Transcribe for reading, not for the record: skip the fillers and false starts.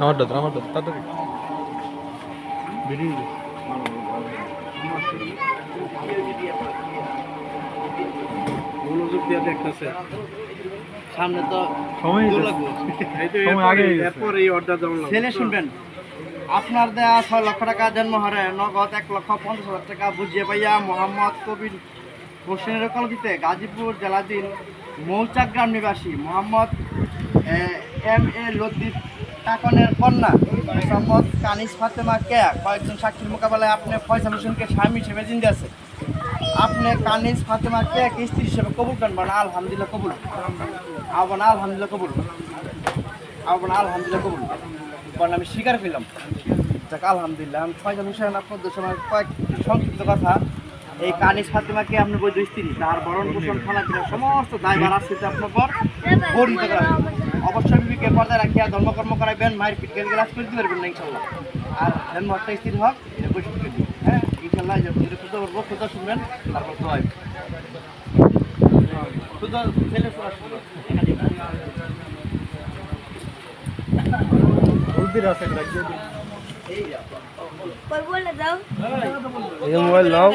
আমারটা তাড়াতাড়ি মনোযোগ দিয়ে দেখতেছে সামনে তো সময় এরপর এই অর্ডার দেওয়া ছেলে শুনবেন, আপনার দেয়া 6 লক্ষ টাকা জন্মহারে নগদ 1,50,000 টাকা বুঝিয়ে পাইয়া মোহাম্মদ কবির হোসেনের কলকিতে গাজীপুর জেলাধীন মৌচাগ্রাম নিবাসী মোহাম্মদ M.A. লতিফ কাকনের কন্যা মোহাম্মদ কানিস ফাতেমা কেয়া কয়েকজন সাক্ষীর মোকাবেলায় আপনি ফয়সাল হোসেনকে স্বামী হিসেবে জিন্দে আছে। আপনি কানিস ফাতেমা কেয়াকে স্ত্রী হিসেবে কবুল করেন? আলহামদুলিল্লাহ কবুল। আবার আলহামদুলিল্লাহ কবুল। আবার আলহামদুলিল্লাহ কবুল। কারণ আমি স্বীকার পেলাম। যাক আলহামদুলিল্লাহ। আমি ফয়সাল হোসেন আপনাদের সময় কয়েক সংক্ষিপ্ত কথা, এই কানিস ফাতেমাকে আপনি বৈধ স্ত্রী, তার ভরণ পোষণ খানাপিনা সমস্ত দায়ভার আছে আপনার পর বর্ণিত করা। অবশ্যই বিবেকের পর্দায় রাখিয়া ধর্মকর্ম করাইবেন, মায়ের পিঠ গেল গ্লাস করে দিতে পারবেন না ইনশাল্লাহ। আর জন্ম একটা স্ত্রীর হক এটা বৈশিষ্ট্য করে দিই, হ্যাঁ ইনশাল্লাহ। খুঁজে করবো, খুঁজে শুনবেন, তারপর তো হয় খুঁজে ছেলে শোনা শুনবেন। মোবাইল নাও।